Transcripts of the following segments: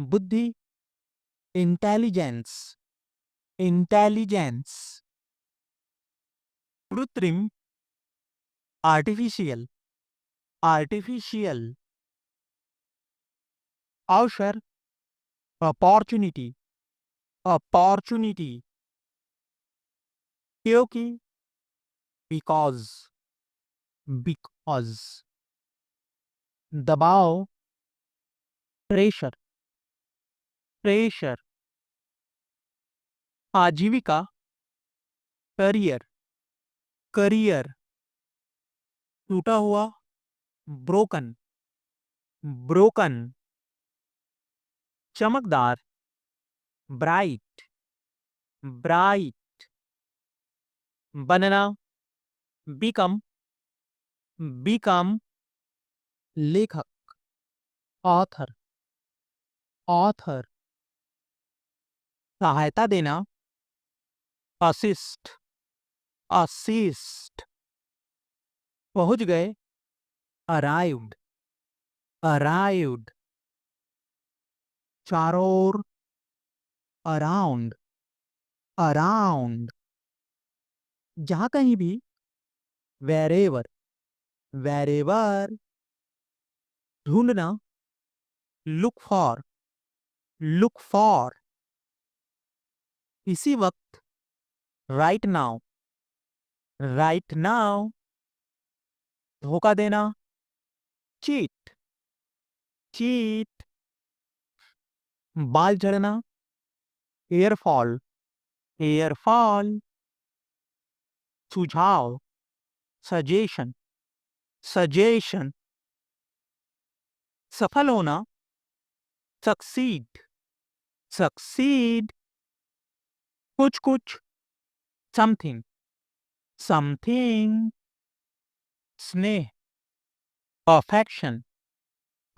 बुद्धि, intelligence, intelligence. कृत्रिम, artificial, artificial. अवसर, अपॉर्चुनिटी, अपॉर्चुनिटी। क्योंकि, बिकॉज, बिकॉज। दबाव, प्रेशर, प्रेशर। आजीविका, करियर, करियर। टूटा हुआ, ब्रोकन, ब्रोकन। चमकदार, ब्राइट, ब्राइट। बनना, बिकम, बिकम। लेखक, ऑथर, ऑथर। सहायता देना, असिस्ट, असिस्ट। पहुंच गए, अराइव्ड, अराइव्ड। चारों ओर, अराउंड, अराउंड। जहां कहीं भी, वेरेवर, वेरेवर। ढूंढना, लुक फॉर, लुक फॉर। इसी वक्त, राइट नाउ, राइट नाउ। धोखा देना, चीट, चीट। बाल झड़ना, एयरफॉल, एयरफॉल। सुझाव, सजेशन, सजेशन। सफल होना, सक्सीड, सक्सीड। कुछ कुछ, समथिंग, समथिंग। स्नेह, अफेक्शन,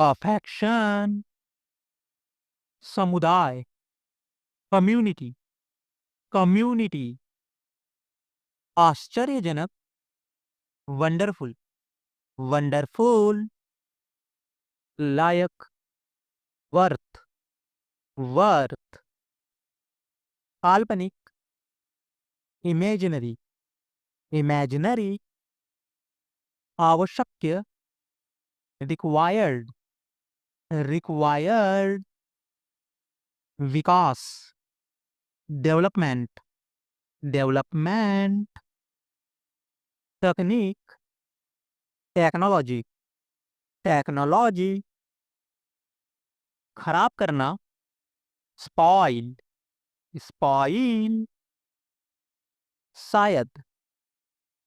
अफेक्शन। समुदाय, कम्युनिटी, कम्युनिटी। आश्चर्यजनक, वंडरफुल, वंडरफुल। लायक, वर्थ, वर्थ। काल्पनिक, इमेजिनरी, इमेजिनरी। आवश्यक, रिक्वायर्ड, रिक्वायर्ड। विकास, डेवलपमेंट, डेवलपमेंट। तकनीक, टेक्नोलॉजी, टेक्नोलॉजी। खराब करना, स्पॉइल, स्पॉइल। शायद,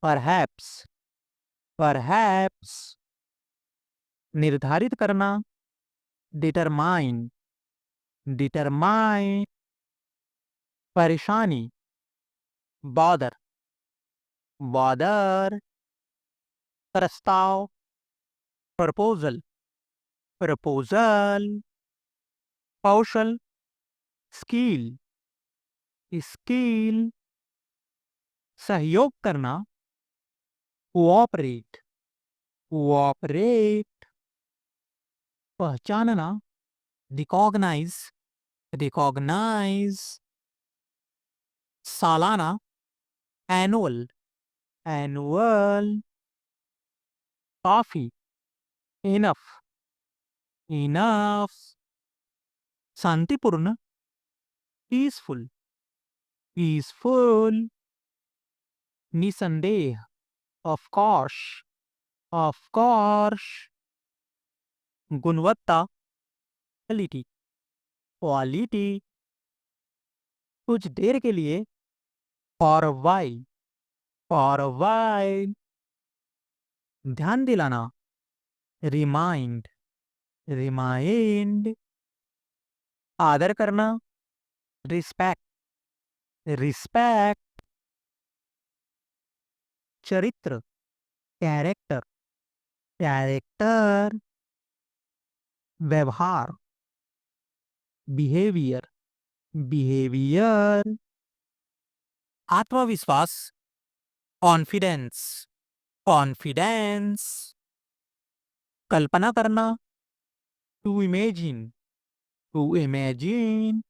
परहैप्स, परहैप्स। निर्धारित करना, डिटरमाइन, डिटरमाइन। परेशानी, बॉदर, बॉदर। प्रस्ताव, प्रपोजल, प्रपोजल। कौशल, स्किल, स्किल। सहयोग करना, कोऑपरेट, कोऑपरेट। पहचानना, रिकॉग्नाइज, रिकॉग्नाइज। सालाना, एनुअल, एनुअल। काफी, इनफ, इनफ। शांतिपूर्ण, पीसफुल, पीसफुल। निसंदेह, ऑफ कोर्स, ऑफ कोर्स। गुणवत्ता, क्वालिटी, क्वालिटी। कुछ देर के लिए, फॉर वाइल, फॉर वाइल। ध्यान दिलाना, रिमाइंड, रिमाइंड। आदर करना, रिस्पेक्ट, रिस्पेक्ट। चरित्र, कैरेक्टर, कैरेक्टर। व्यवहार, बिहेवियर, बिहेवियर। आत्मविश्वास, कॉन्फिडेंस, कॉन्फिडेंस। कल्पना करना, टू इमेजिन, to imagine,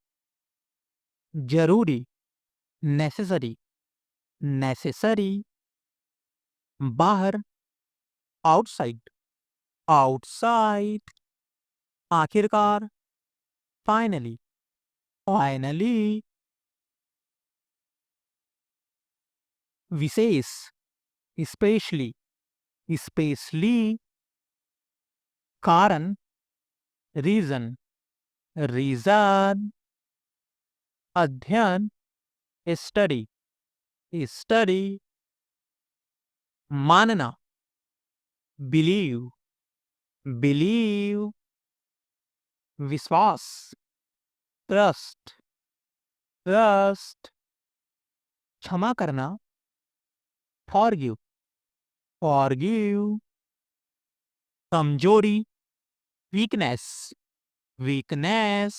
जरूरी, necessary, necessary, बाहर, outside, outside, आखिरकार, finally, finally, विशेष, especially, especially, कारण, reason, reason, अध्ययन, study, study, मानना, believe, believe, विश्वास, trust, trust, क्षमा करना, forgive, forgive, कमजोरी, weakness, weakness,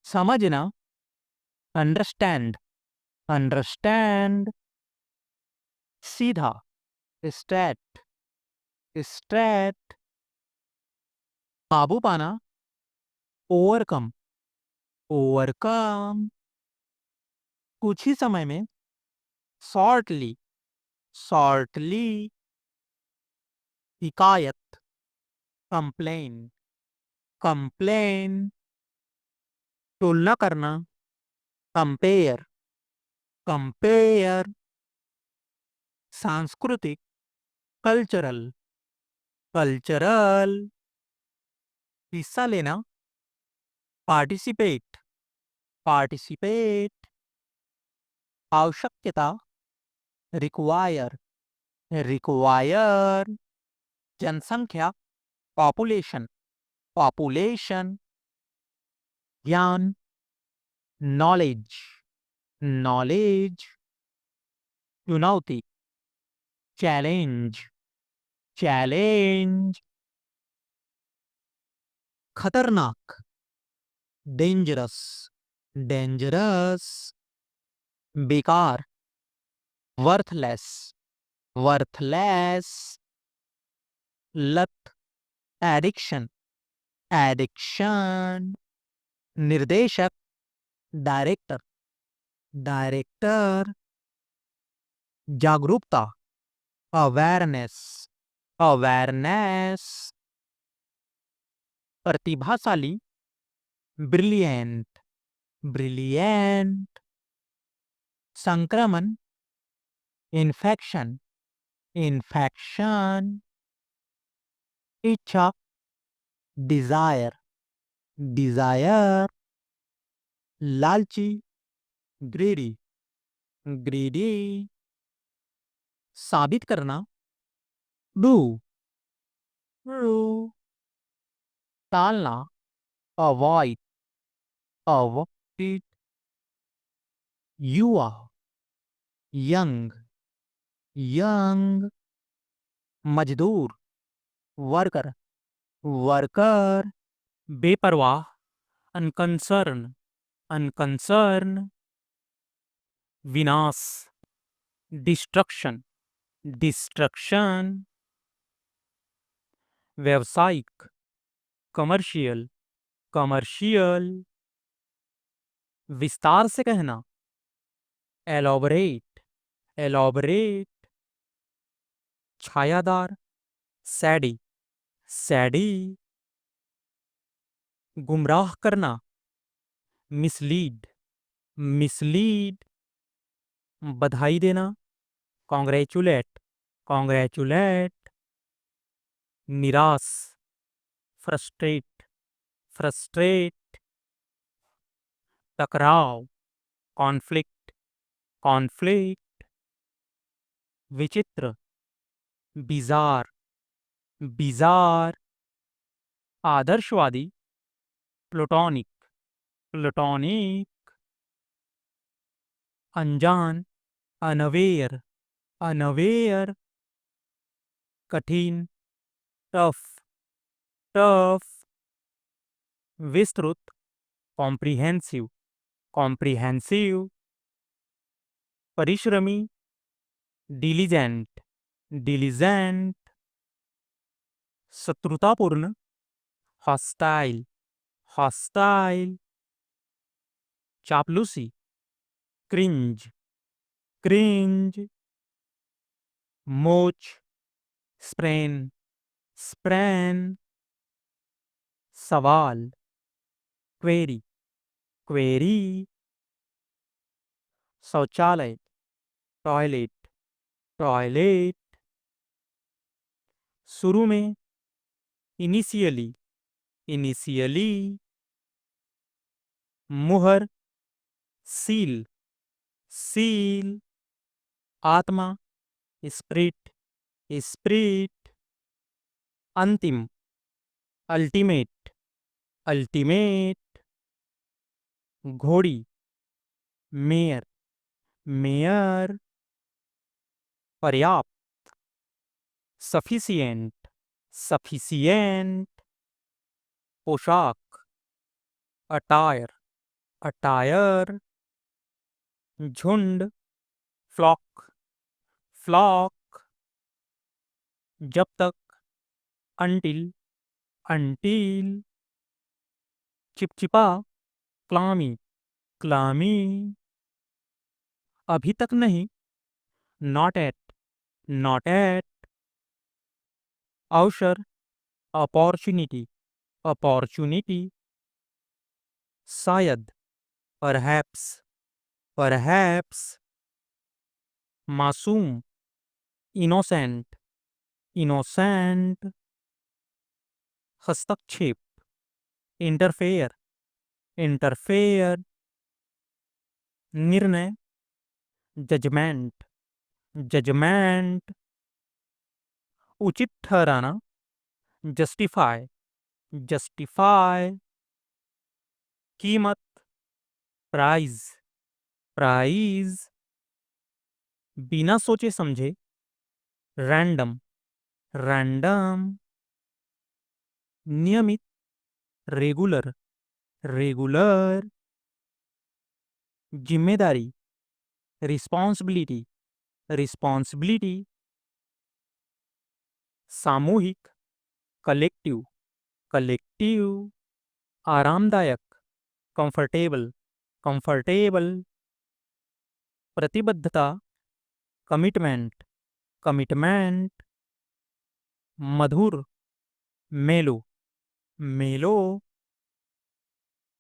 समझना, understand, understand, सीधा, straight, straight, काबू पाना, overcome, overcome, कुछ ही समय में, shortly, shortly, हिकायत, complain, complain, तुलना करना, compare, compare, सांस्कृतिक, कल्चरल, कल्चरल, हिस्सा लेना, पार्टिसिपेट, पार्टिसिपेट, आवश्यकता, रिक्वायर, रिक्वायर, जनसंख्या, पॉपुलेशन, पॉपुलेशन, ज्ञान, नॉलेज, नॉलेज, चुनौती, चैलेंज, चैलेंज, खतरनाक, डेंजरस, डेंजरस, बेकार, वर्थलेस, वर्थलेस, लत, एडिक्शन, एडिक्शन, निर्देशक, डायरेक्टर, डायरेक्टर, जागरूकता, अवेयरनेस, अवेयरनेस, प्रतिभाशाली, ब्रिलियंट, ब्रिलियंट, संक्रमण, इन्फेक्शन, इन्फेक्शन, इच्छा, डिजायर, डिजायर, लालची, ग्रीडी, ग्रीडी, साबित करना, डू, डू, टालना, अवॉइड, अवॉइड, युवा, यंग, यंग, मजदूर, वर्कर, वर्कर, बेपरवाह, अनकंसर्न, अनकंसर्न, विनाश, डिस्ट्रक्शन, डिस्ट्रक्शन, व्यावसायिक, कमर्शियल, कमर्शियल, विस्तार से कहना, एलॉबरेट, एलॉबरेट, छायादार, सैडी, सैडी, गुमराह करना, मिसलीड, मिसलीड, बधाई देना, कॉन्ग्रेचुलेट, कॉन्ग्रेचुलेट, निराश, फ्रस्ट्रेट, फ्रस्ट्रेट, टकराव, कॉन्फ्लिक्ट, कॉन्फ्लिक्ट, विचित्र, बिजार, बिजार, आदर्शवादी, प्लूटोनिक, प्लूटोनिक, अनजान, अनवेयर, अनवेयर, कठिन, टफ, टफ, विस्तृत, कॉम्प्रिहेंसिव, कॉम्प्रिहेंसिव, परिश्रमी, डिलीजेंट, डिलीजेंट, शत्रुतापूर्ण, हॉस्टाइल, हॉस्टाइल, चापलूसी, क्रिंज, क्रिंज, मोच, स्प्रेन, स्प्रैन, सवाल, क्वेरी, क्वेरी, शौचालय, टॉयलेट, टॉयलेट, शुरू में, इनिशियली, इनिशियली, मुहर, सील, सील, आत्मा, स्प्रिट, स्प्रिट, अंतिम, अल्टीमेट, अल्टीमेट, घोड़ी, मेयर, मेयर, पर्याप्त, सफिशिएंट, सफिशिएंट, पोशाक, अटायर, अटायर, झुंड, फ्लॉक, फ्लॉक, जब तक, अंटिल, अंटिल, चिपचिपा, क्लामी, क्लामी, अभी तक नहीं, नॉट एट, नॉट एट, अवसर, अपॉर्चुनिटी, अपॉर्चुनिटी, शायद, परहैप्स, परहैप्स, मासूम, इनोसेंट, इनोसेंट, हस्तक्षेप, इंटरफेयर, इंटरफेयर, निर्णय, जजमेंट, जजमेंट, उचित ठहराना, जस्टिफाई, जस्टिफाई, कीमत, प्राइज, प्राइज, बिना सोचे समझे, रैंडम, रैंडम, नियमित, रेगुलर, रेगुलर, जिम्मेदारी, रिस्पॉन्सिबिलिटी, रिस्पॉन्सिबिलिटी, सामूहिक, कलेक्टिव, कलेक्टिव, आरामदायक, कंफर्टेबल, कंफर्टेबल, प्रतिबद्धता, कमिटमेंट, कमिटमेंट, मधुर, मेलो, मेलो,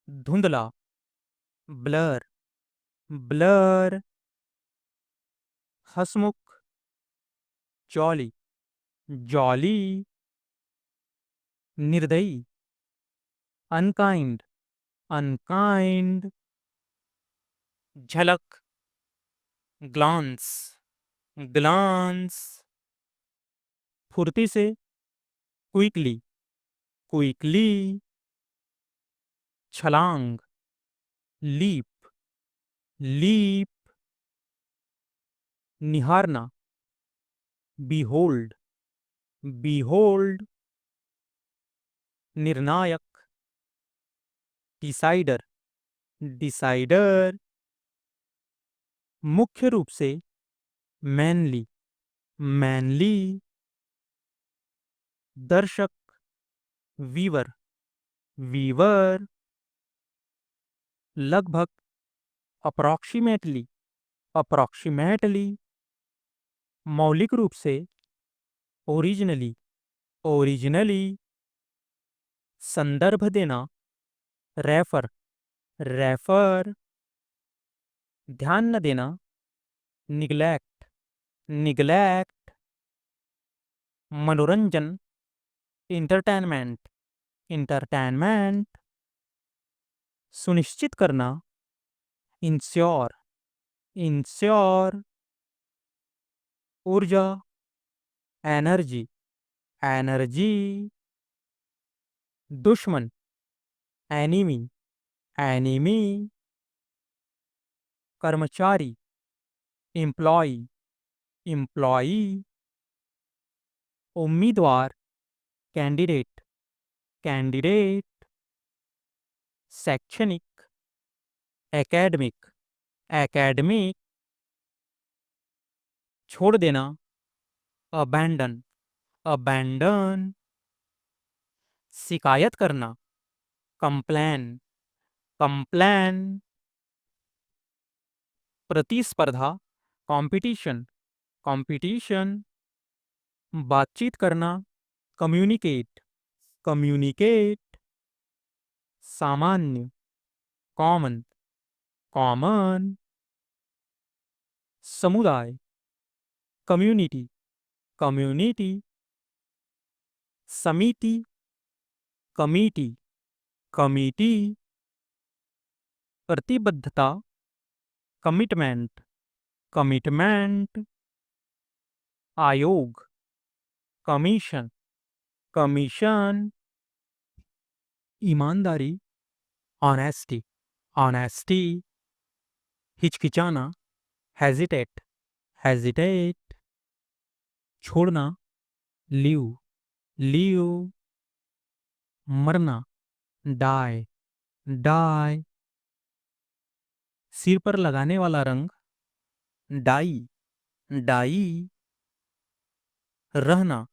धुंधला, ब्लर, ब्लर, हसमुख, जॉली, जॉली, निर्दयी, अनकाइंड, अनकाइंड, झलक, ग्लांस, ग्लांस, फुर्ती से, क्विकली, क्विकली, छलांग, लीप, लीप, निहारना, बीहोल्ड, बीहोल्ड, निर्णायक, डिसाइडर, डिसाइडर, मुख्य रूप से, मैनली, मैनली, दर्शक, वीवर, वीवर, लगभग, अप्रॉक्सीमेटली, अप्रॉक्सीमेटली, मौलिक रूप से, ओरिजिनली, ओरिजिनली, संदर्भ देना, रेफर, रेफर, ध्यान न देना, निग्लेक्ट, निग्लेक्ट, मनोरंजन, इंटरटेनमेंट, इंटरटेनमेंट, सुनिश्चित करना, इंश्योर, इंश्योर, ऊर्जा, एनर्जी, एनर्जी, दुश्मन, एनिमी, एनिमी, कर्मचारी, एम्प्लॉय, एम्प्लॉई, उम्मीदवार, कैंडिडेट, कैंडिडेट, शैक्षणिक, एकेडमिक, एकेडमिक, छोड़ देना, अबैंडन, अबैंडन, शिकायत करना, कंप्लेन, कंप्लेन, प्रतिस्पर्धा, कंपटीशन, कंपटीशन, बातचीत करना, कम्युनिकेट, कम्युनिकेट, सामान्य, कॉमन, कॉमन, समुदाय, कम्युनिटी, कम्युनिटी, समिति, कमिटी, कमिटी, प्रतिबद्धता, कमिटमेंट, कमिटमेंट, आयोग, कमीशन, कमीशन, ईमानदारी, ऑनेस्टी, ऑनेस्टी, हिचकिचाना, हेजिटेट, हेजिटेट, छोड़ना, लीव, लीव, मरना, डाई, डाई, सिर पर लगाने वाला रंग, डाई, डाई, रहना,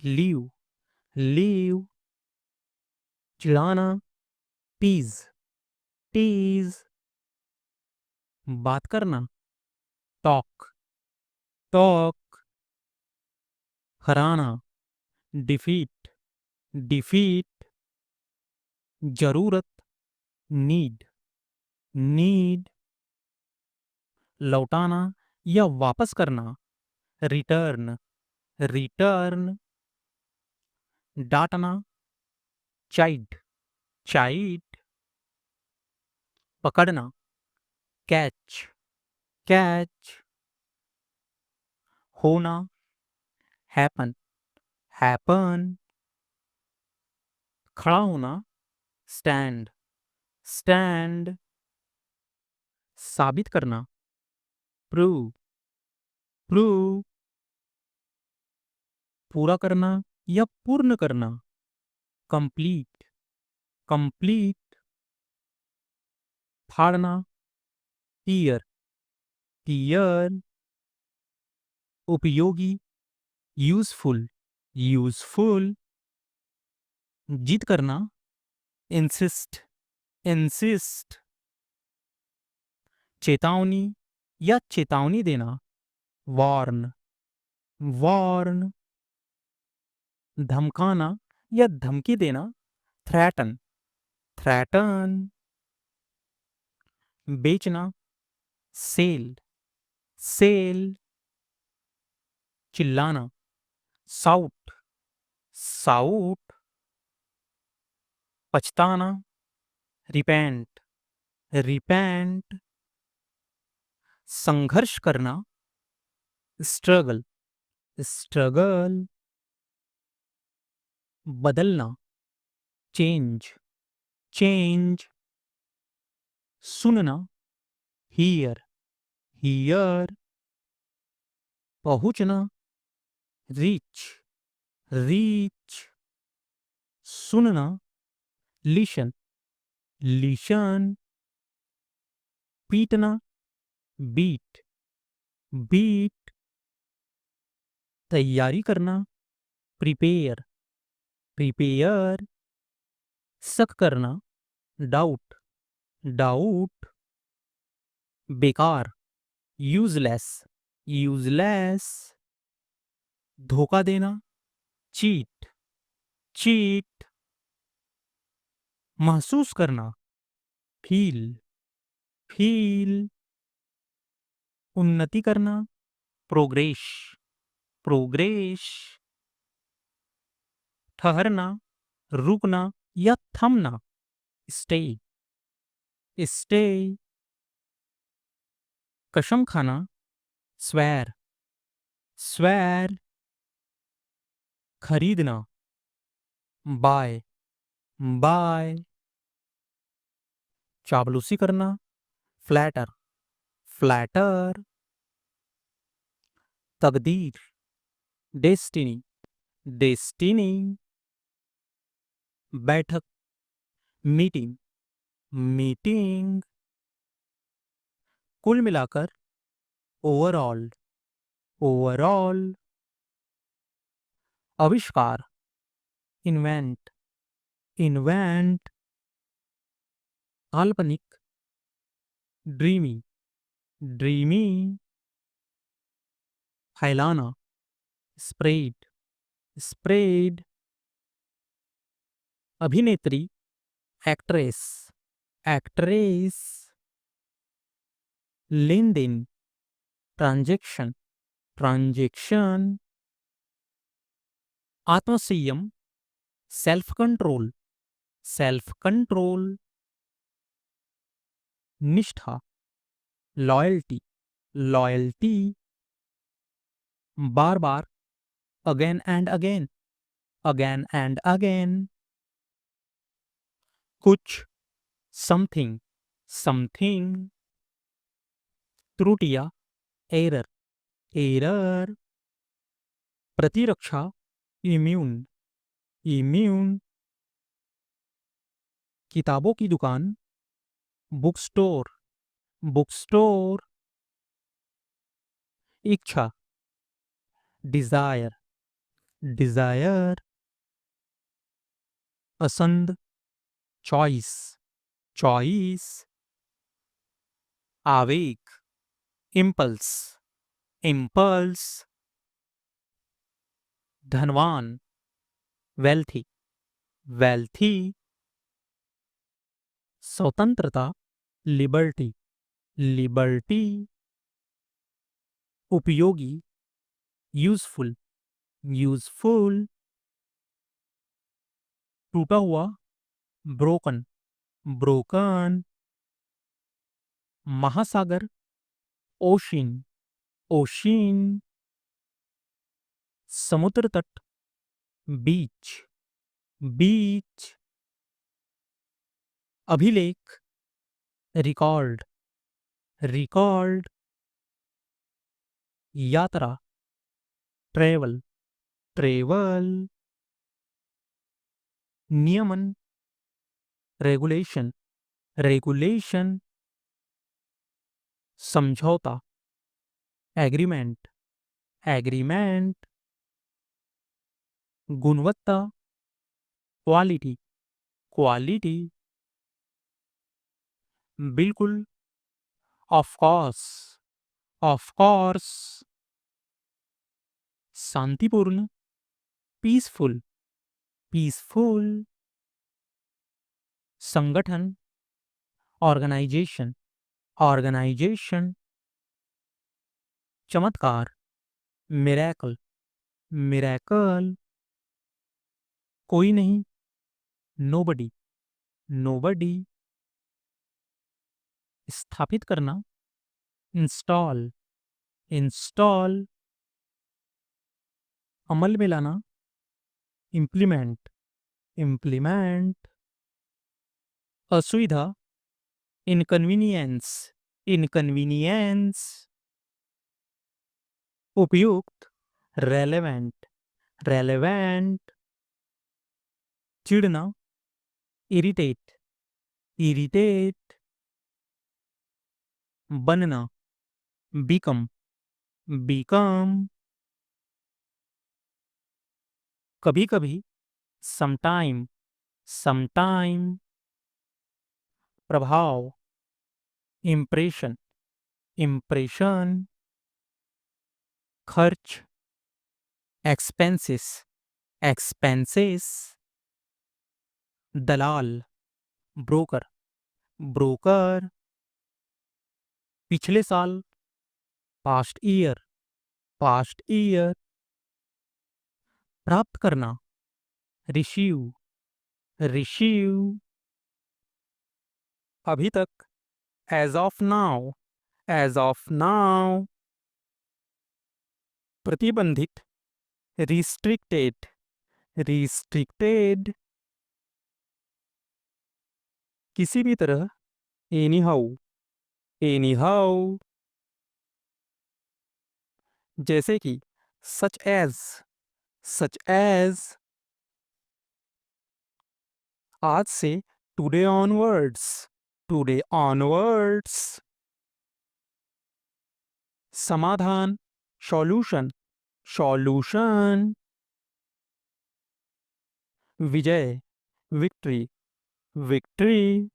लीव, लीव, चिढ़ाना, टीज, टीज, बात करना, टॉक, टॉक, हराना, डिफीट, डिफीट, जरूरत, नीड, नीड, लौटाना या वापस करना, रिटर्न, रिटर्न, डांटना, चाइड, चाइड, पकड़ना, कैच, कैच, होना, हैपन, हैपन, खड़ा होना, स्टैंड, स्टैंड, साबित करना, प्रूव, प्रूव, पूरा करना या पूर्ण करना, कंप्लीट, कंप्लीट, फाड़ना, टीयर, टीयर, उपयोगी, यूजफुल, यूजफुल, जिद करना, इंसिस्ट, इंसिस्ट, चेतावनी या चेतावनी देना, वार्न, वार्न, धमकाना या धमकी देना, थ्रेटन, थ्रेटन, बेचना, सेल, सेल, चिल्लाना, साउट, साउट, पछताना, रिपेंट, रिपेंट, संघर्ष करना, स्ट्रगल, स्ट्रगल, बदलना, चेंज, चेंज, सुनना, हियर, हियर, पहुंचना, रीच, रीच, सुनना, लिशन, लिशन, पीटना, बीट, बीट, तैयारी करना, प्रिपेयर, प्रिपेयर, शक करना, डाउट, डाउट, बेकार, यूजलेस, यूजलेस, धोखा देना, चीट, चीट, महसूस करना, फील, फील, उन्नति करना, प्रोग्रेस, प्रोग्रेस, ठहरना, रुकना या थमना, स्टे, स्टे, कसम खाना, स्वेर, स्वेर, खरीदना, बाय, बाय, चापलूसी करना, फ्लैटर, फ्लैटर, तकदीर, डेस्टिनी, डेस्टिनी, बैठक, मीटिंग, मीटिंग, कुल मिलाकर, ओवरऑल, ओवरऑल, आविष्कार, इन्वेंट, इन्वेंट, काल्पनिक, ड्रीमी, ड्रीमी, फैलाना, स्प्रेड, स्प्रेड, अभिनेत्री, एक्ट्रेस, एक्ट्रेस, लेन देन, ट्रांजेक्शन, ट्रांजेक्शन, आत्मसंयम, सेल्फ कंट्रोल, सेल्फ कंट्रोल, निष्ठा, loyalty, loyalty, bar bar, again and again, again and again, कुछ, समथिंग, समथिंग, त्रुटियां, एरर, एरर, प्रतिरक्षा, immune, immune, किताबों की दुकान, बुक स्टोर, बुक स्टोर, इच्छा, डिजायर, डिजायर, पसंद, चॉइस, चॉइस, आवेग, इम्पल्स, इम्पल्स, धनवान, वेल्थी, वेल्थी, स्वतंत्रता, लिबर्टी, लिबर्टी, उपयोगी, यूजफुल, यूजफुल, टूटा हुआ, ब्रोकन, ब्रोकन, महासागर, ओशिन, ओशिन, समुद्र तट, बीच, बीच, अभिलेख, रिकॉर्ड, रिकॉर्ड, यात्रा, ट्रेवल, ट्रेवल, नियमन, रेगुलेशन, रेगुलेशन, समझौता, एग्रीमेंट, एग्रीमेंट, गुणवत्ता, क्वालिटी, क्वालिटी, बिल्कुल, ऑफ कोर्स, ऑफ कोर्स, शांतिपूर्ण, पीसफुल, पीसफुल, संगठन, ऑर्गेनाइजेशन, ऑर्गेनाइजेशन, चमत्कार, मिरेकल, मिरेकल, कोई नहीं, नोबडी, नोबडी, स्थापित करना, इंस्टॉल, इंस्टॉल, अमल में लाना, इम्प्लीमेंट, इम्प्लीमेंट, असुविधा, इनकन्वीनियंस, इनकन्वीनियंस, उपयुक्त, रेलेवेंट, रेलेवेंट, चिढ़ना, इरिटेट, इरिटेट, बनना, बिकम, बिकम, कभी कभी, समटाइम, समटाइम, प्रभाव, इम्प्रेशन, इम्प्रेशन, खर्च, एक्सपेंसेस, एक्सपेंसेस, दलाल, ब्रोकर, ब्रोकर, पिछले साल, पास्ट ईयर, पास्ट ईयर, प्राप्त करना, रिसीव, रिसीव, अभी तक, as of now, as of now, प्रतिबंधित, रिस्ट्रिक्टेड, रिस्ट्रिक्टेड, किसी भी तरह, एनी हाउ, एनी हाउ, जैसे कि, सच एज, सच एज, आज से, टुडे ऑनवर्ड्स, टुडे ऑनवर्ड्स, समाधान, सॉल्यूशन, सॉल्यूशन, विजय, विक्ट्री, विक्ट्री,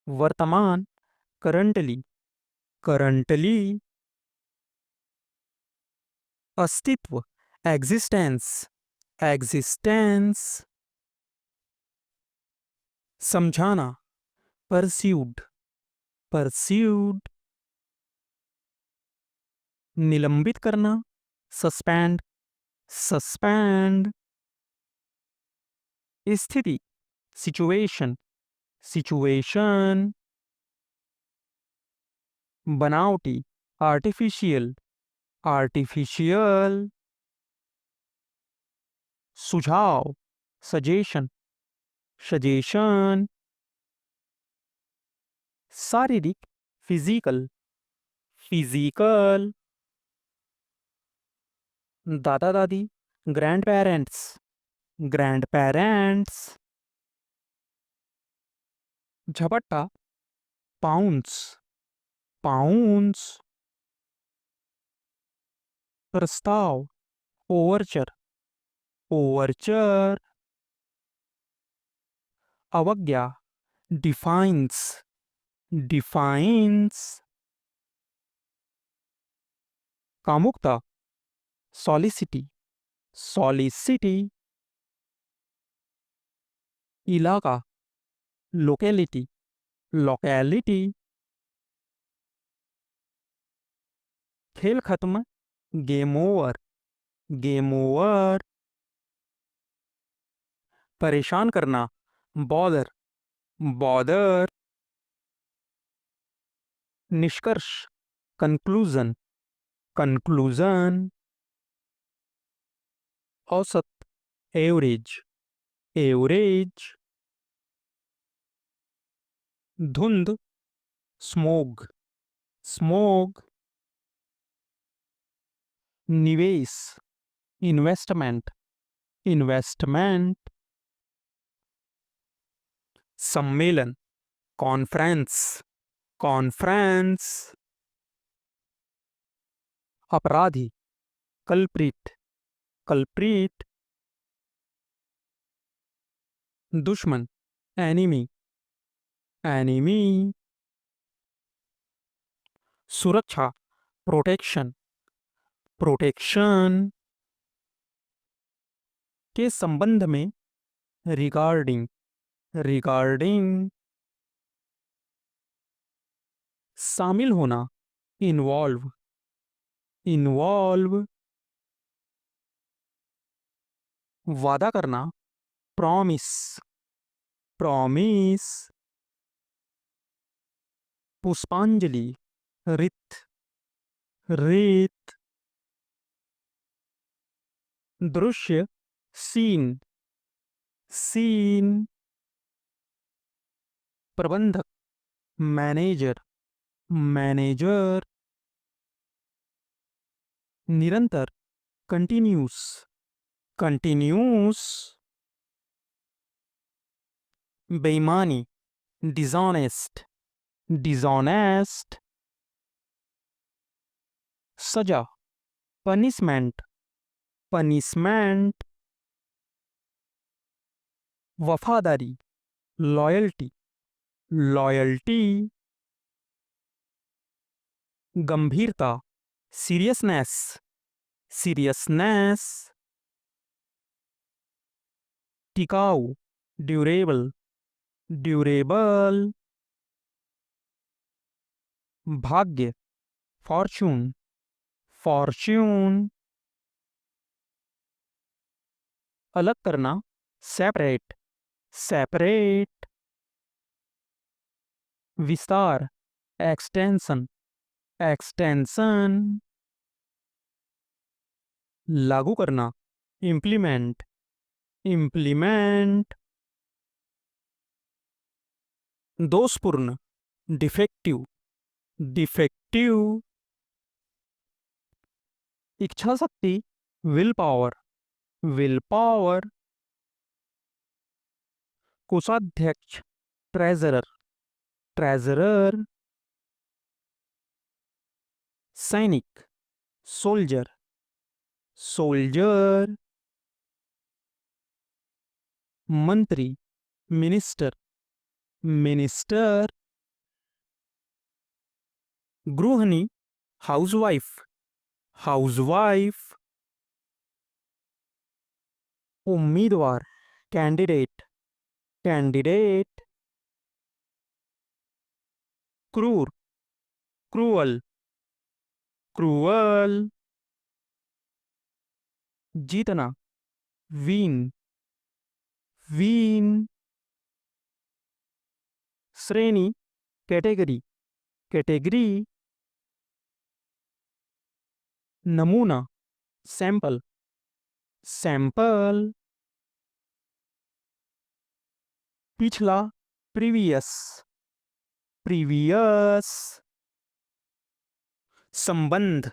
वर्तमान करंटली, करंटली। अस्तित्व एग्जिस्टेंस, एग्जिस्टेंस। समझाना परस्यूड, परस्यूड। निलंबित करना सस्पेंड, सस्पेंड। स्थिति सिचुएशन, सिचुएशन। बनावटी आर्टिफिशियल, आर्टिफिशियल। सुझाव सजेशन, सजेशन। शारीरिक फिजिकल, फिजिकल। दादा दादी ग्रैंड पेरेंट्स, ग्रैंड पेरेंट्स। झपट्टा पाउंस, पाउंस। प्रस्ताव ओवरचर, ओवरचर। अवज्ञा डिफाइंस, डिफाइंस। कामुकता सॉलिसिटी, सॉलिसिटी। इलाका लोकेलिटी, लोकेलिटी। खेल खत्म गेम ओवर, गेम ओवर। परेशान करना बॉदर, बॉदर। निष्कर्ष कंक्लूजन, कंक्लूजन। औसत एवरेज, एवरेज। धुंध स्मोग, स्मोग। निवेश इन्वेस्टमेंट, इन्वेस्टमेंट। सम्मेलन कॉन्फ्रेंस, कॉन्फ्रेंस। अपराधी कल्प्रिट, कल्प्रिट। दुश्मन एनिमी, एनिमी। सुरक्षा प्रोटेक्शन, प्रोटेक्शन। के संबंध में रिगार्डिंग, रिगार्डिंग। शामिल होना इन्वॉल्व, इन्वॉल्व। वादा करना प्रॉमिस, प्रॉमिस। पुष्पांजलि रित, रित। दृश्य सीन, सीन। प्रबंधक मैनेजर, मैनेजर। निरंतर कंटिन्यूस, कंटिन्यूस। बेईमानी डिसऑनेस्ट, डिसऑनेस्ट। सजा पनिशमेंट, पनिशमेंट। वफादारी लॉयल्टी, लॉयल्टी। गंभीरता सीरियसनेस, सीरियसनेस। टिकाऊ ड्यूरेबल, ड्यूरेबल। भाग्य फॉर्चून, फॉर्च्यून। अलग करना सेपरेट, सेपरेट। विस्तार एक्सटेंशन, एक्सटेंशन। लागू करना इम्प्लीमेंट, इम्प्लीमेंट। दोषपूर्ण डिफेक्टिव, डिफेक्टिव। इच्छा शक्ति विल पावर, विल पावर। कोषाध्यक्ष ट्रेजरर, ट्रेजरर। सैनिक सोल्जर, सोल्जर। मंत्री मिनिस्टर, मिनिस्टर। गृहिणी, हाउसवाइफ, हाउसवाइफ. उम्मीदवार, कैंडिडेट, कैंडिडेट. क्रूर, क्रूअल, क्रूअल. जीतना, वीन, वीन. श्रेणी, कैटेगरी, कैटेगरी. नमूना, सैंपल, सैंपल. पिछला, प्रीवियस, प्रीवियस. संबंध,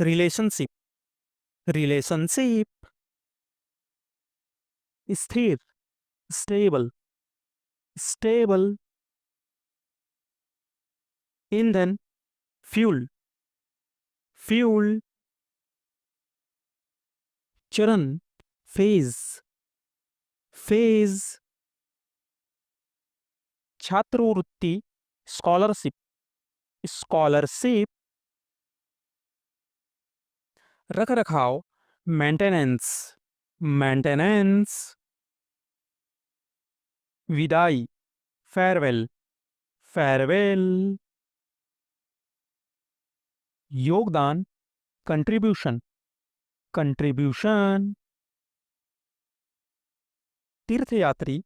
रिलेशनशिप, रिलेशनशिप. स्थिर, स्टेबल, स्टेबल. ईंधन, फ्यूल, फ्यूल. चरण, फेज, फेज. छात्रवृत्ति, स्कॉलरशिप, स्कॉलरशिप. रख रखाव, मेंटेनेंस, मेंटेनेंस. विदाई, फेयरवेल, फेयरवेल. योगदान, कंट्रीब्यूशन, कंट्रीब्यूशन. तीर्थयात्री,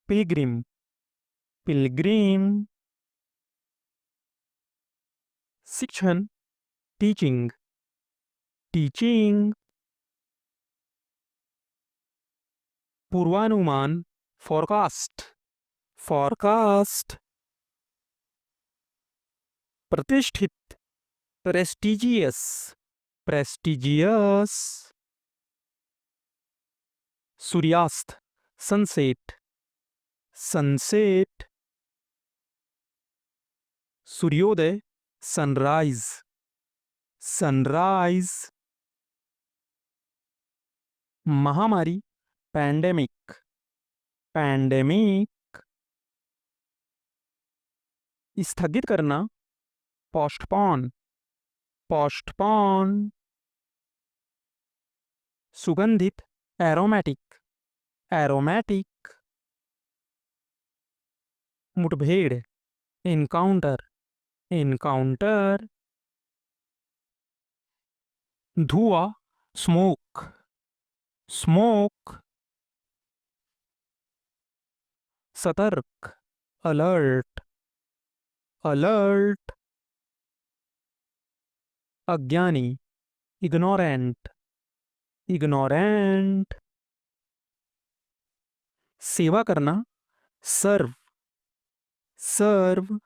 पिलग्रिम, पिलग्रिम. शिक्षण, टीचिंग, टीचिंग. पूर्वानुमान, फोरकास्ट, फोरकास्ट. प्रतिष्ठित, प्रेस्टिजियस, प्रेस्टिजियस. सूर्यास्त, सनसेट, सनसेट. सूर्योदय, सनराइज, सनराइज. महामारी, पैंडेमिक, पैंडेमिक. स्थगित करना, पोस्टपोन, पोस्टपोन. सुगंधित, एरोमेटिक, एरोमेटिक. मुठभेड़, इनकाउंटर, इनकाउंटर. धुआं, स्मोक, स्मोक. सतर्क, अलर्ट, अलर्ट. अज्ञानी, इग्नोरेंट, इग्नोरेंट. सेवा करना, सर्व, सर्व.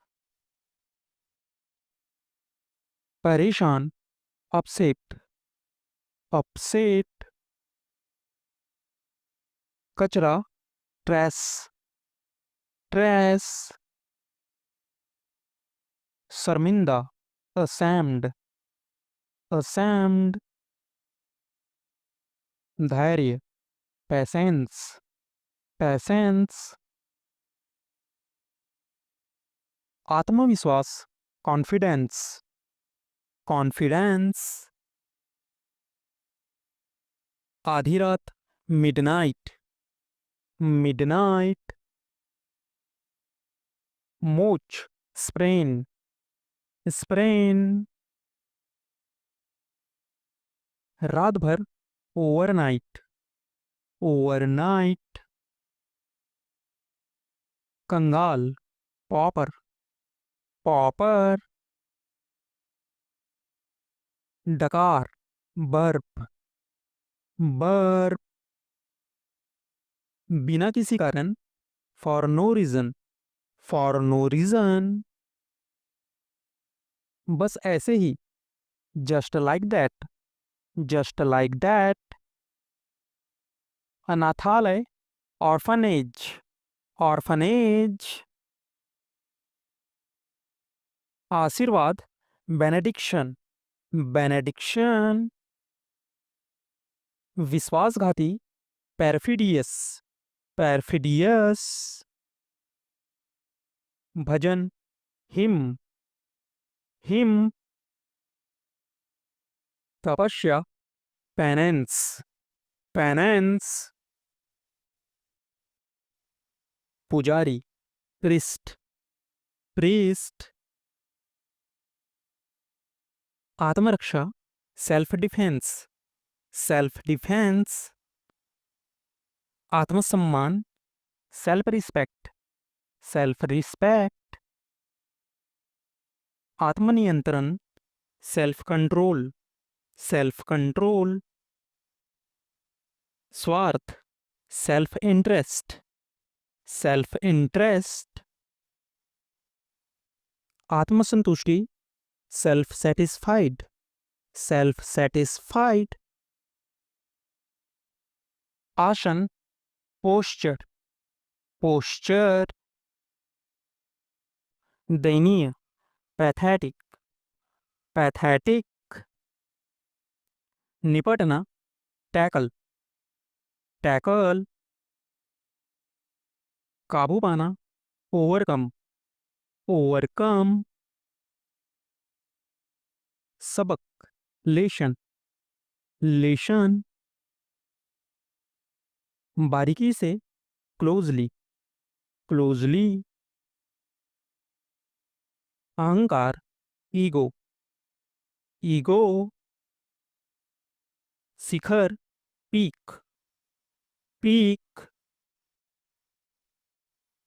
परेशान, अपसेट, अपसेट. कचरा, ट्रेस, ट्रेस. शर्मिंदा, असैम्ड, असैम्ड. धैर्य, पैसेंस, पैसेंस. आत्मविश्वास, कॉन्फिडेंस, कॉन्फिडेंस. आधी रात, मिडनाइट, मिडनाइट. मोच, स्प्रेन, स्प्रेन. रात भर, ओवरनाइट, ओवरनाइट. कंगाल, पॉपर, पॉपर. डकार, बर्फ, बर्फ. बिना किसी कारण, for no reason, for no reason. बस ऐसे ही, just like that, just like that. अनाथालय, ऑर्फनेज, ऑर्फनेज. आशीर्वाद, बेनेडिक्शन, बेनेडिक्शन. विश्वासघाती, परफिडियस, परफिडियस. भजन, हिम, हिम, तपस्या, पेनेंस, पेनेंस, पुजारी, प्रिस्ट, प्रीस्ट, आत्मरक्षा, सेल्फ डिफेंस, सेल्फ डिफेंस, आत्मसम्मान, सेल्फ रिस्पेक्ट, सेल्फ रिस्पेक्ट, आत्मनियंत्रण, सेल्फ कंट्रोल, सेल्फ कंट्रोल, स्वार्थ, सेल्फ इंटरेस्ट, सेल्फ इंटरेस्ट, आत्मसंतुष्टि, सेल्फ सेटिस्फाइड, सेल्फ सेटिस्फाइड, आसन, पोस्चर, पोस्चर, दयनीय, पैथेटिक, पैथेटिक, निपटना, टैकल, टैकल, काबू पाना, ओवरकम, ओवरकम, सबक, लेशन, लेशन, बारीकी से, क्लोजली, क्लोजली, अहंकार, ईगो, ईगो, शिखर, पीक, पीक,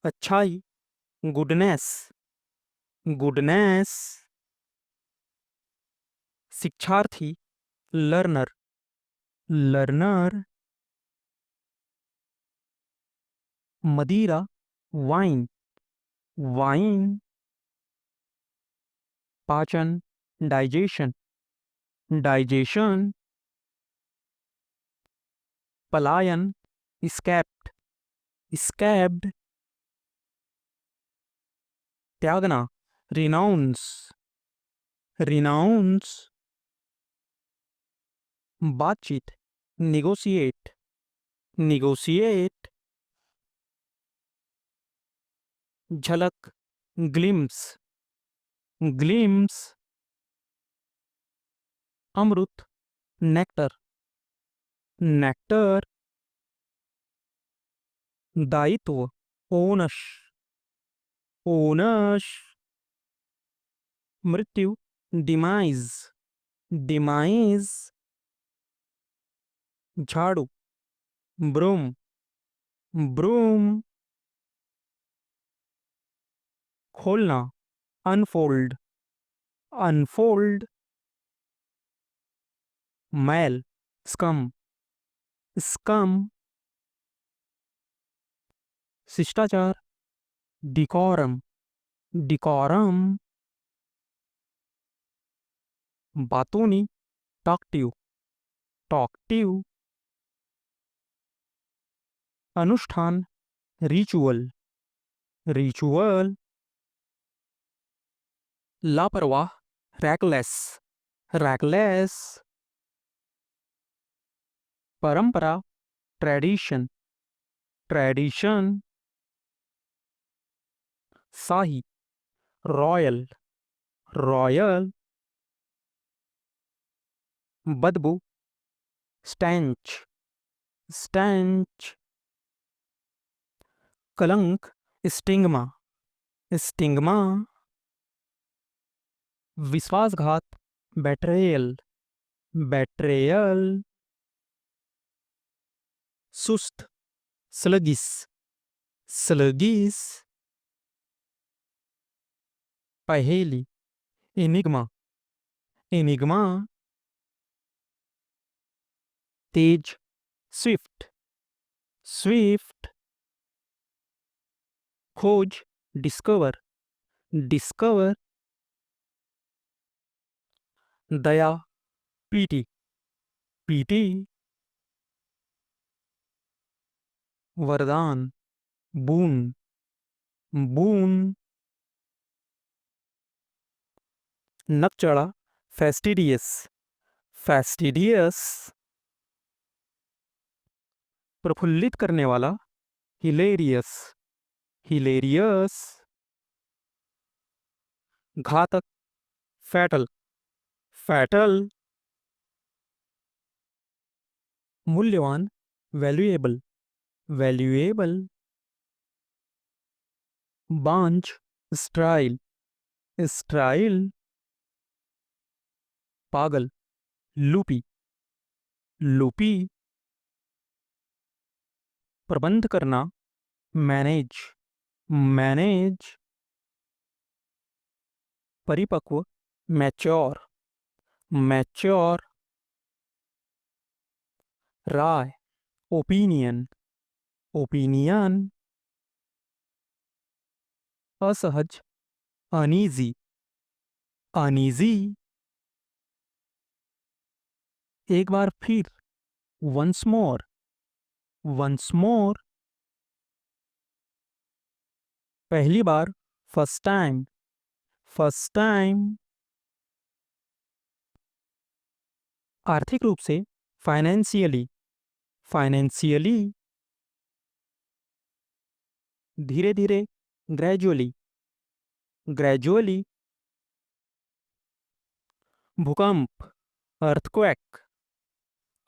अच्छाई, गुडनेस, गुडनेस, शिक्षार्थी, लर्नर, लर्नर, मदिरा, वाइन, वाइन, पाचन, डाइजेशन, डाइजेशन, पलायन, स्कैप्ड, स्कैप्ड, त्यागना, रिनाउंस, रिनाउंस, बातचीत, निगोशिएट, निगोशिएट, झलक, ग्लिम्स, ग्लिम्स, अमृत, नेक्टर, नेक्टर, दायित्व, ओनश, ओनश, मृत्यु, डिमाइज, डिमाइज, झाड़ू, ब्रूम, ब्रूम, खोलना, अनफोल्ड, अनफोल्ड, मैल, स्कम, स्कम, शिष्टाचार, डिकॉरम, डिकॉरम, बातूनी, टॉक्टिव, टॉक्टिव, अनुष्ठान, रिचुअल, रिचुअल, लापरवाह, रैकलेस, रैकलेस, परंपरा, ट्रेडिशन, ट्रेडिशन, शाही, रॉयल, रॉयल, बदबू, स्टैंच, स्टैंच, कलंक, स्टिंगमा, स्टिंगमा, विश्वासघात, बेट्रेयल, बेट्रेयल, सुस्त, स्लगिस, स्लगिस, पहेली, एनिग्मा, एनिग्मा, तेज, स्विफ्ट, स्विफ्ट, खोज, डिस्कवर, डिस्कवर, दया, पीटी, पीटी, वरदान, बून, बून, नकचड़ा, फेस्टिडियस, फेस्टिडियस, प्रफुल्लित करने वाला, हिलेरियस, हिलेरियस, घातक, फैटल, फैटल। मूल्यवान, वैल्यूएबल, वैल्यूएबल। बांझ, स्टाइल, स्टाइल। पागल, लूपी, लूपी। प्रबंध करना, मैनेज, मैनेज। परिपक्व, मैच्योर, मैच्योर। राय, ओपिनियन, ओपिनियन। असहज, अनईजी, अनईजी। एक बार फिर, वंस मोर, वंस मोर। पहली बार, फर्स्ट टाइम, फर्स्ट टाइम। आर्थिक रूप से, फाइनेंशियली, फाइनेंशियली। धीरे धीरे, ग्रेजुअली, ग्रेजुअली। भूकंप, अर्थक्वेक,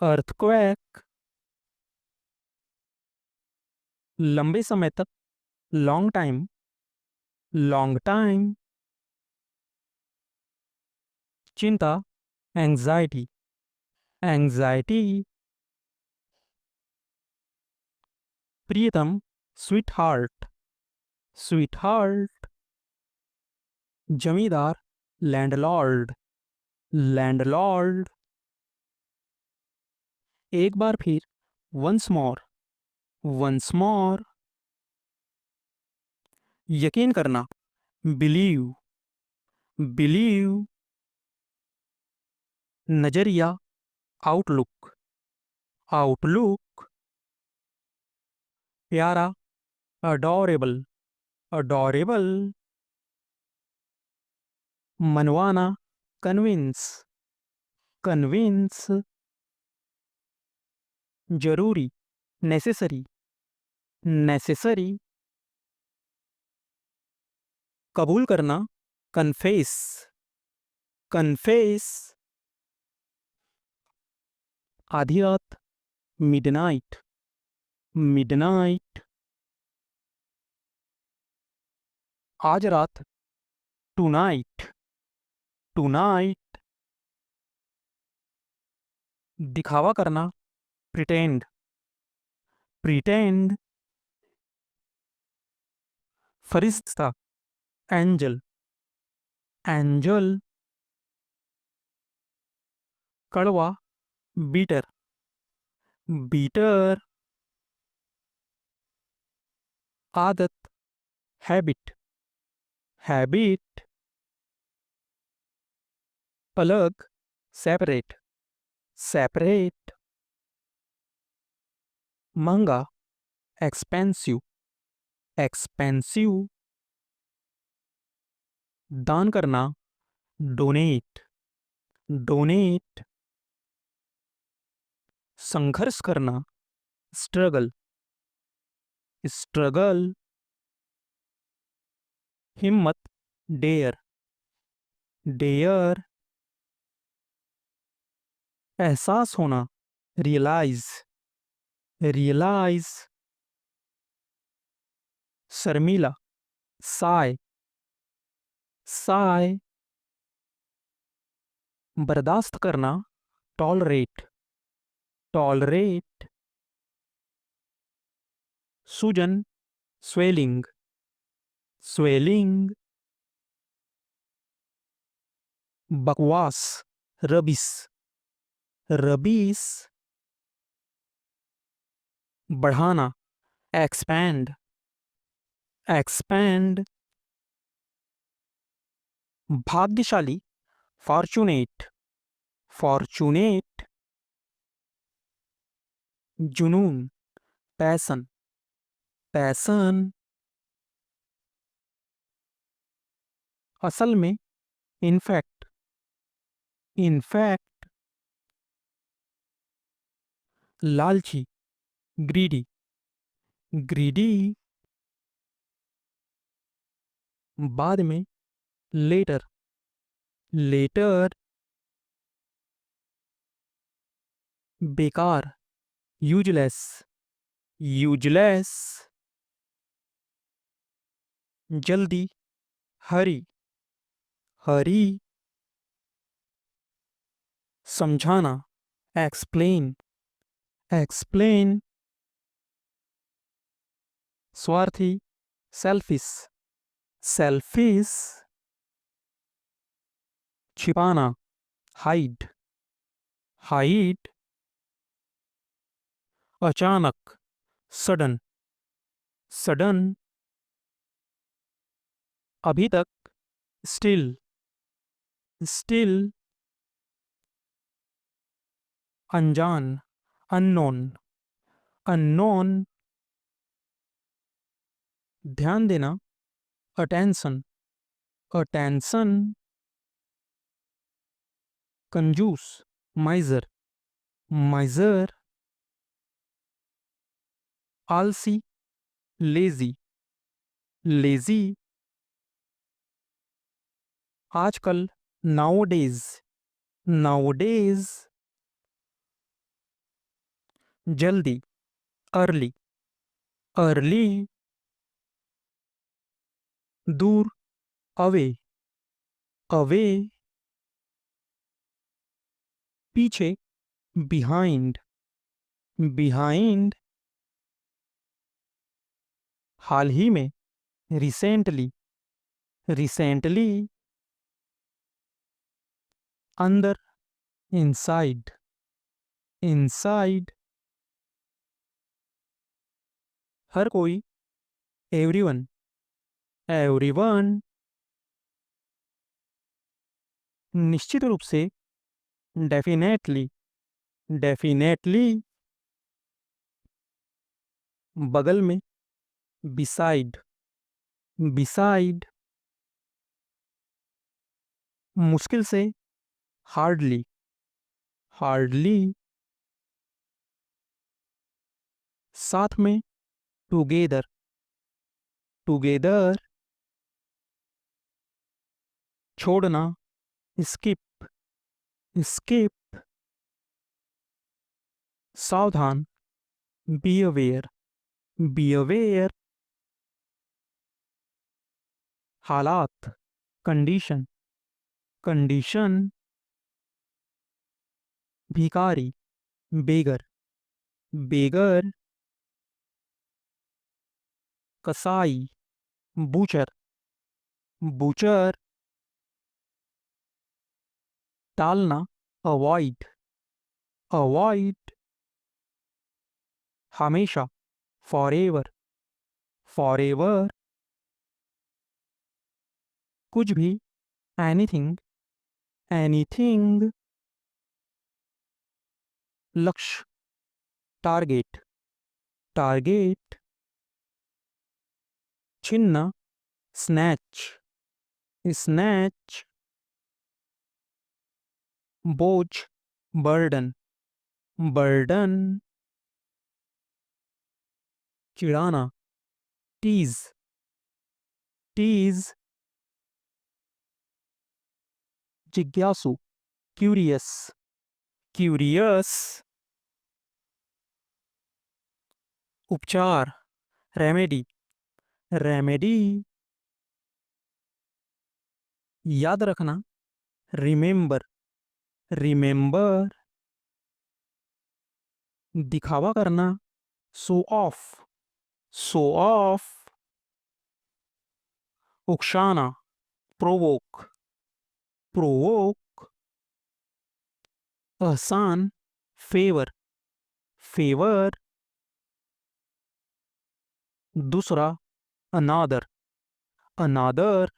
अर्थक्वेक। लंबे समय तक, लॉन्ग टाइम, लॉन्ग टाइम। चिंता, एंजाइटी, एंजाइटी। प्रियतम, स्वीट हार्ट, स्वीट हार्ट। जमींदार, लैंडलॉर्ड, लैंडलॉर्ड। एक बार फिर, वंस मोर, वंस मोर। यकीन करना, बिलीव, बिलीव। नजरिया, आउटलुक, आउटलुक। प्यारा, अडोरेबल, अडोरेबल। मनवाना, कन्विंस, कन्विंस। जरूरी, नेसेसरी, नेसेसरी। कबूल करना, कन्फेस, कन्फेस। आधी रात, मिडनाइट, मिडनाइट। आज रात, टुनाइट, टुनाइट। दिखावा करना, प्रिटेंड, प्रिटेंड। फरिश्ता, एंजल, एंजल। कड़वा, बीटर, बीटर। आदत, हैबिट, हैबिट। अलग, सेपरेट, सेपरेट। महंगा, एक्सपेंसिव, एक्सपेंसिव। दान करना, डोनेट, डोनेट। संघर्ष करना, स्ट्रगल, स्ट्रगल। हिम्मत, डेयर, डेयर। एहसास होना, रियलाइज, रियलाइज। शर्मीला, साय, साय। बर्दाश्त करना, टॉलरेट, टॉलरेट। सूजन, स्वेलिंग, स्वेलिंग। बकवास, रबिस, रबीस। बढ़ाना, एक्सपैंड, एक्सपैंड। भाग्यशाली, फॉर्चुनेट, फॉर्चुनेट। जुनून, पैसन, पैसन। असल में, इनफैक्ट, इनफैक्ट। लालची, ग्रीडी, ग्रीडी। बाद में, लेटर, लेटर, बेकार, यूजलेस, यूजलेस, जल्दी, हरी, हरी, समझाना, एक्सप्लेन, एक्सप्लेन, स्वार्थी, सेल्फिश, सेल्फिश, छिपाना, हाइड, हाइड, अचानक, सडन, सडन, अभी तक, स्टिल, स्टिल, अनजान, अननोन, अननोन, ध्यान देना, अटेंशन, अटेंशन, कंजूस, माइजर, माइजर, आलसी, लेजी, लेजी, आजकल, नाउडेज, नाउडेज, जल्दी, अर्ली, अर्ली, दूर, अवे, अवे, पीछे, बिहाइंड, बिहाइंड, हाल ही में, रिसेंटली, रिसेंटली, अंदर, इनसाइड, इनसाइड, हर कोई, एवरीवन, एवरीवन, निश्चित रूप से, डेफिनेटली, डेफिनेटली, बगल में, बिसाइड, बिसाइड, मुश्किल से, हार्डली, हार्डली, साथ में, टुगेदर, टुगेदर, छोड़ना, स्किप, स्किप, सावधान, बी अवेयर, बी अवेयर, हालात, कंडीशन, कंडीशन, भिखारी, बेगर, बेगर, कसाई, बूचर, बूचर, टालना, अवॉइड, अवॉइड, हमेशा, फॉरएवर, फॉरएवर, कुछ भी, एनीथिंग, एनीथिंग, लक्ष्य, टारगेट, टारगेट, छीनना, स्नैच, स्नैच, बोझ, बर्डन, बर्डन, चिढ़ाना, टीज, टीज, जिज्ञासु, क्यूरियस, क्यूरियस, उपचार, रेमेडी, रेमेडी, याद रखना, रिमेंबर, रिमेंबर, दिखावा करना, शो ऑफ, शो ऑफ, उकसाना, प्रोवोक, प्रोवोक, एहसान, फेवर, फेवर, दूसरा, अनादर, अनादर,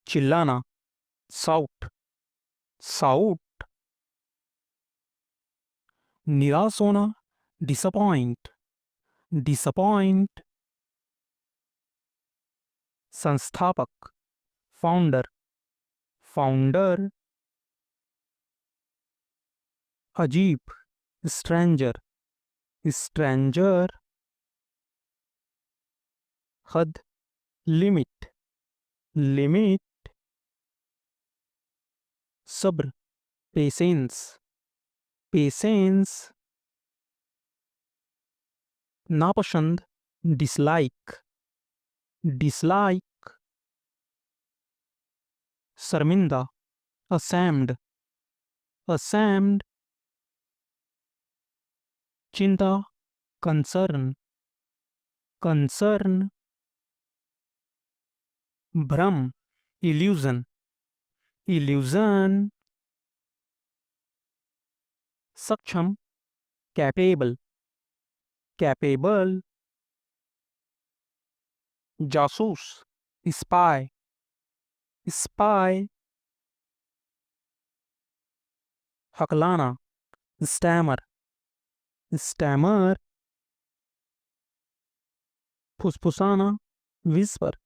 चिल्लाना, साउट, साउट, निराश होना, डिसअपॉइंट, डिसअपॉइंट, संस्थापक, फाउंडर, फाउंडर, अजीब, स्ट्रेंजर, स्ट्रेंजर, हद, लिमिट, लिमिट, सब्र, पेशेंस, पेशेंस। नापसंद, डिसलाइक, डिसलाइक। शर्मिंदा, ashamed, ashamed। चिंता, कंसर्न, कंसर्न। भ्रम, इल्यूजन, इल्यूजन। सक्षम, कैपेबल, कैपेबल। जासूस, स्पाई, स्पाई। हकलाना, स्टैमर, स्टैमर। फुसफुसाना, विस्पर,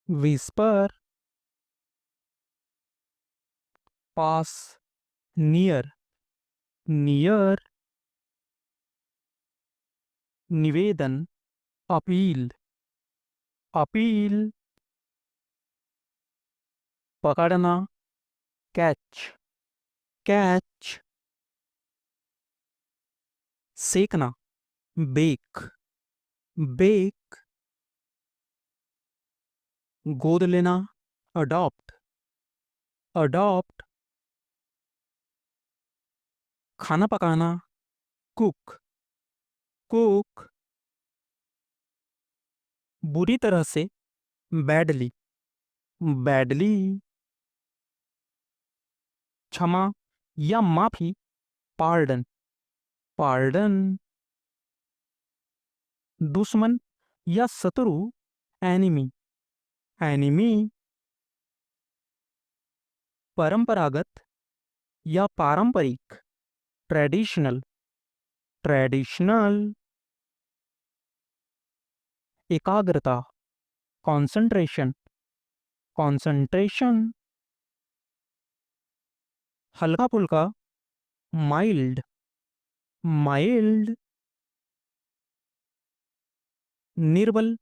विस्पर। पास, नियर, नियर। निवेदन, अपील, अपील। पकड़ना, कैच, कैच। सेकना, बेक, बेक। गोद लेना, अडॉप्ट, अडॉप्ट। खाना पकाना, कुक, कुक। बुरी तरह से, बैडली, बैडली। क्षमा या माफी, पार्डन, पार्डन। दुश्मन या शत्रु, एनिमी, एनिमी। परंपरागत या पारंपरिक, ट्रेडिशनल, ट्रेडिशनल। एकाग्रता, कंसंट्रेशन, कंसंट्रेशन। हल्का फुल्का, माइल्ड, माइल्ड। निर्बल,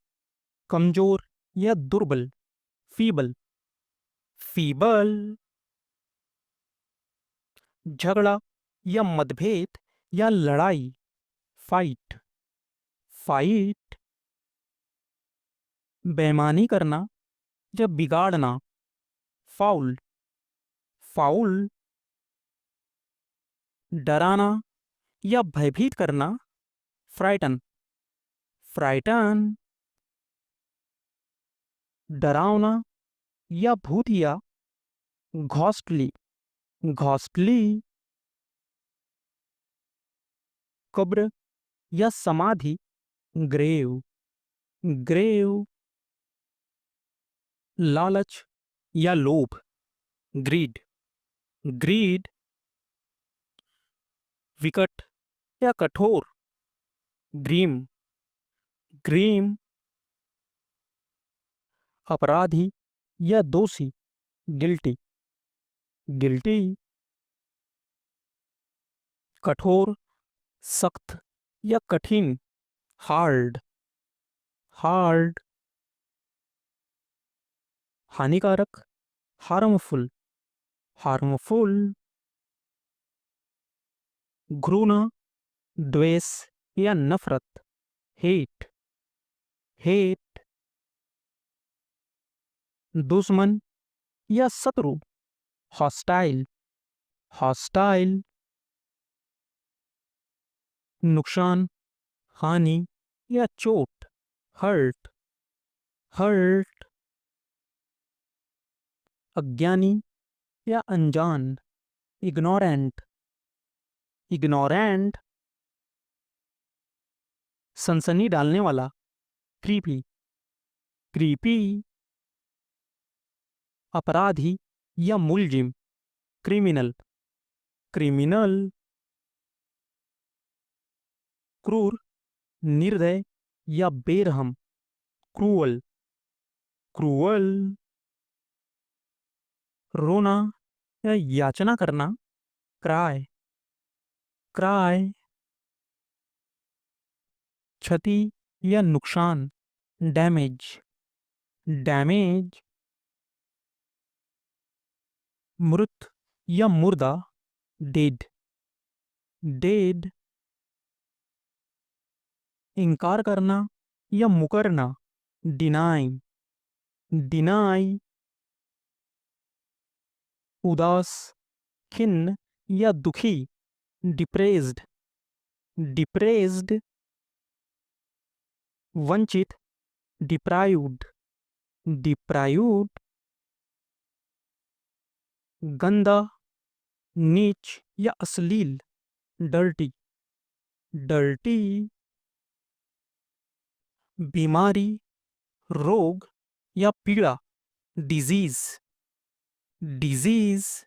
कमजोर या दुर्बल, फीबल, फीबल। झगड़ा या मतभेद या लड़ाई, फाइट, फाइट। बेईमानी करना या बिगाड़ना, फाउल, फाउल। डराना या भयभीत करना, फ्राइटन, फ्राइटन। डरावना या भूतिया, घॉस्टली, घॉस्टली। कब्र या समाधि, ग्रेव, ग्रेव। लालच या लोभ, ग्रीड, ग्रीड। विकट या कठोर, ग्रीम, ग्रीम। अपराधी या दोषी, गिल्टी, गिल्टी। कठोर, सख्त या कठिन, हार्ड, हार्ड। हानिकारक, हार्मफुल, हार्मफुल। घृणा, द्वेष या नफरत, हेट, हेट। दुश्मन या शत्रु, हॉस्टाइल, हॉस्टाइल। नुकसान, हानि या चोट, हर्ट, हर्ट। अज्ञानी या अनजान, इग्नोरेंट, इग्नोरेंट। सनसनी डालने वाला, क्रीपी, क्रीपी। अपराधी या मुलजिम, क्रिमिनल, क्रिमिनल। क्रूर, निर्दय या बेरहम, क्रूअल, क्रूअल। रोना या याचना करना, क्राई, क्राई। क्षति या नुकसान, डैमेज, डैमेज। मृत या मुर्दा, डेड, डेड। इनकार करना या मुकरना, डिनाई, डिनाई। उदास, खिन्न या दुखी, डिप्रेस्ड, डिप्रेस्ड। वंचित, डिप्राइव्ड, डिप्राइव्ड। गंदा, नीच या अश्लील, डर्टी, डर्टी। बीमारी, रोग या पीड़ा, डिजीज, डिजीज।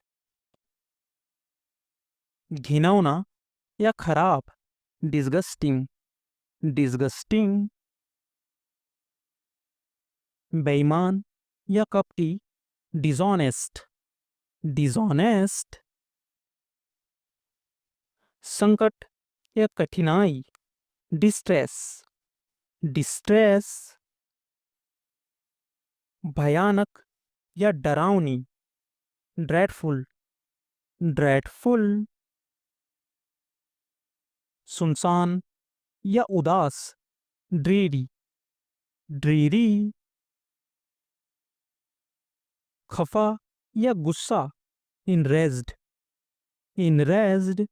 घिनौना या खराब, डिस्गस्टिंग, डिस्गस्टिंग। बेईमान या कपटी, डिसऑनेस्ट, डिसऑनेस्ट। संकट या कठिनाई, डिस्ट्रेस, डिस्ट्रेस। भयानक या डरावनी, ड्रेडफुल, ड्रेडफुल। सुनसान या उदास, ड्रीरी, ड्रीरी। खफा या गुस्सा, इनरेज्ड, इनरेज्ड।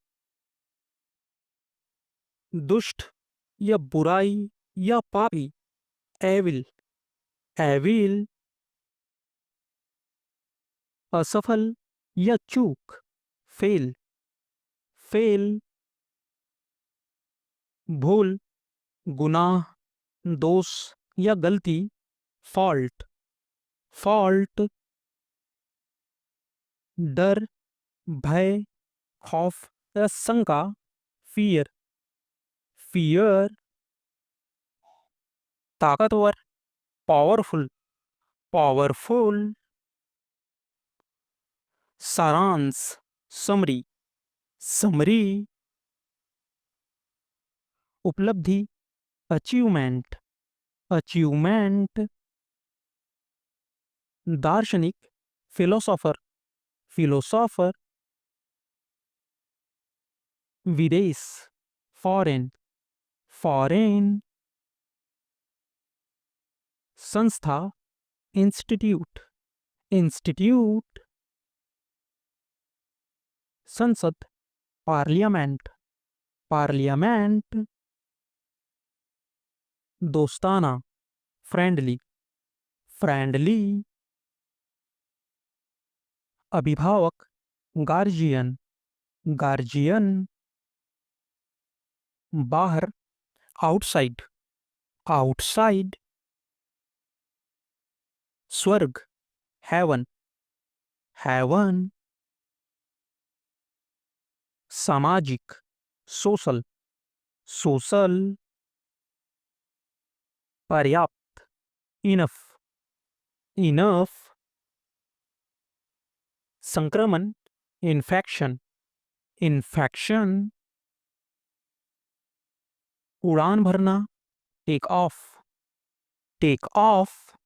दुष्ट या बुराई या पापी, एविल, एविल। असफल या चूक, फेल, फेल। भूल, गुनाह, दोष या गलती, फॉल्ट, फॉल्ट। डर, भय, खौफ या शंका, फियर, फियर। ताकतवर, पावरफुल, पावरफुल। सारांश, समरी, समरी। उपलब्धि, अचीवमेंट, अचीवमेंट। दार्शनिक, फिलोसोफर, फिलोसोफर। विदेश, फॉरेन, फॉरेन। संस्था, इंस्टीट्यूट, इंस्टीट्यूट। संसद, पार्लियामेंट, पार्लियामेंट। दोस्ताना, फ्रेंडली, फ्रेंडली। अभिभावक, गार्जियन, गार्जियन। बाहर, आउटसाइड, आउटसाइड। स्वर्ग, हेवन, हेवन। सामाजिक, सोशल, सोशल। पर्याप्त, इनफ, इनफ। संक्रमण, इन्फेक्शन, इन्फेक्शन। उड़ान भरना, टेक ऑफ, टेक ऑफ।